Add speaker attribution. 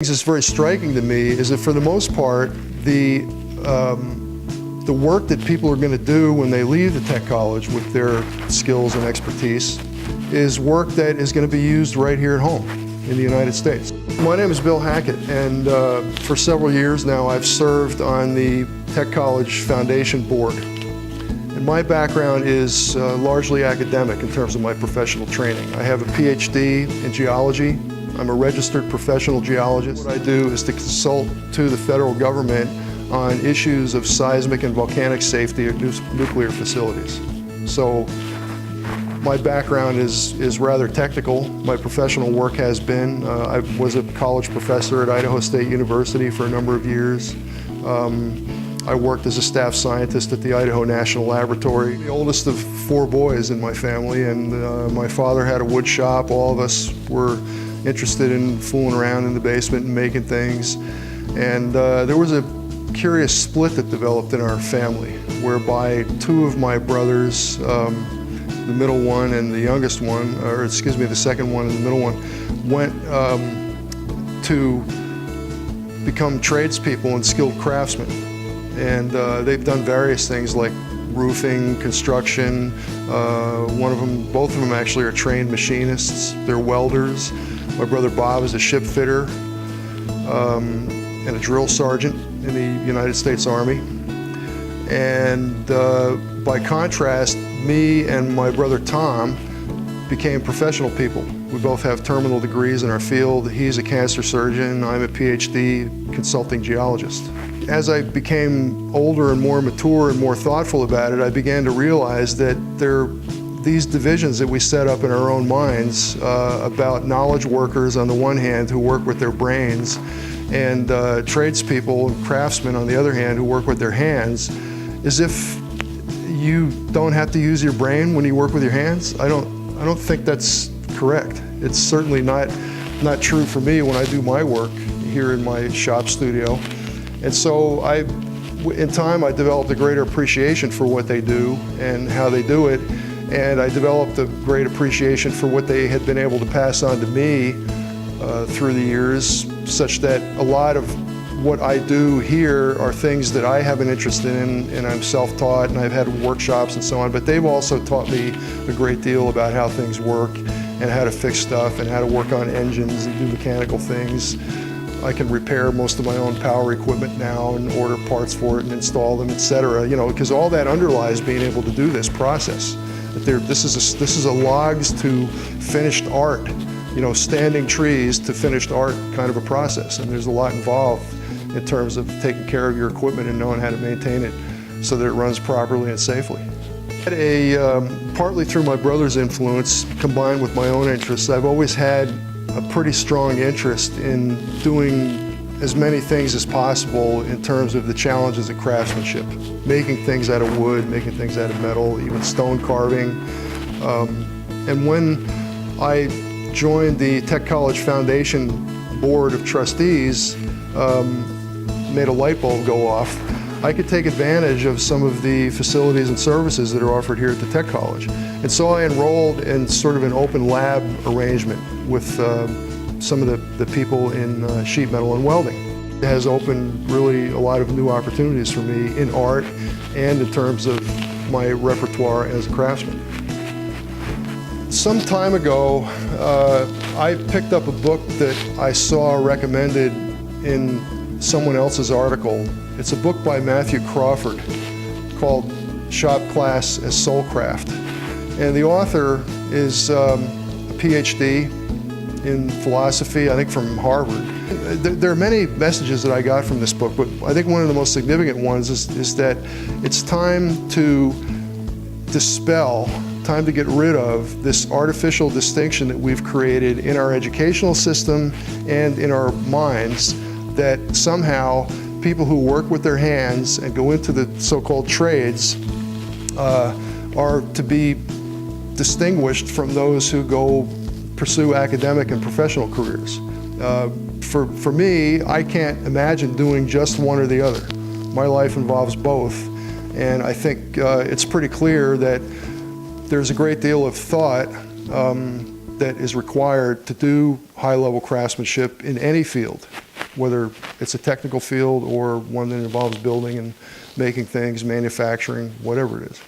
Speaker 1: It's very striking to me is that for the most part, the work that people are going to do when they leave the tech college with their skills and expertise is work that is going to be used right here at home in the United States. My name is Bill Hackett, and for several years now I've served on the Tech College Foundation Board. And my background is largely academic in terms of my professional training. I have a PhD in geology. I'm a registered professional geologist. What I do is to consult to the federal government on issues of seismic and volcanic safety at nuclear facilities. So my background is rather technical. My professional work has been. I was a college professor at Idaho State University for a number of years. I worked as a staff scientist at the Idaho National Laboratory. The oldest of 4 boys in my family, and my father had a wood shop. All of us were interested in fooling around in the basement and making things. And there was a curious split that developed in our family, whereby 2 of my brothers, the middle one and the youngest one, or excuse me, the second one and the middle one, went to become tradespeople and skilled craftsmen. And they've done various things like roofing, construction. Both of them actually are trained machinists. They're welders. My brother Bob is a ship fitter and a drill sergeant in the United States Army. And by contrast, me and my brother Tom became professional people. We both have terminal degrees in our field. He's a cancer surgeon. I'm a PhD consulting geologist. As I became older and more mature and more thoughtful about it, I began to realize that these divisions that we set up in our own minds about knowledge workers on the one hand who work with their brains, and tradespeople and craftsmen on the other hand who work with their hands, as if you don't have to use your brain when you work with your hands. I don't think that's correct. It's certainly not true for me when I do my work here in my shop studio. And so in time I developed a greater appreciation for what they do and how they do it. And I developed a great appreciation for what they had been able to pass on to me through the years, such that a lot of what I do here are things that I have an interest in, and I'm self-taught, and I've had workshops and so on, but they've also taught me a great deal about how things work and how to fix stuff and how to work on engines and do mechanical things. I can repair most of my own power equipment now and order parts for it and install them, etc. You know, because all that underlies being able to do this process. This is a logs to finished art, you know, standing trees to finished art kind of a process, and there's a lot involved in terms of taking care of your equipment and knowing how to maintain it so that it runs properly and safely. Partly through my brother's influence combined with my own interests, I've always had a pretty strong interest in doing as many things as possible in terms of the challenges of craftsmanship. Making things out of wood, making things out of metal, even stone carving. And when I joined the Tech College Foundation Board of Trustees, made a light bulb go off. I could take advantage of some of the facilities and services that are offered here at the Tech College. And so I enrolled in sort of an open lab arrangement with some of the people in sheet metal and welding. It has opened really a lot of new opportunities for me in art and in terms of my repertoire as a craftsman. Some time ago, I picked up a book that I saw recommended in someone else's article. It's a book by Matthew Crawford called Shop Class as Soulcraft. And the author is a PhD in philosophy, I think from Harvard. There are many messages that I got from this book, but I think one of the most significant ones is that it's time to dispel, time to get rid of this artificial distinction that we've created in our educational system and in our minds, that somehow people who work with their hands and go into the so-called trades are to be distinguished from those who go pursue academic and professional careers. For me, I can't imagine doing just one or the other. My life involves both, and I think it's pretty clear that there's a great deal of thought that is required to do high-level craftsmanship in any field. whether it's a technical field or one that involves building and making things, manufacturing, whatever it is.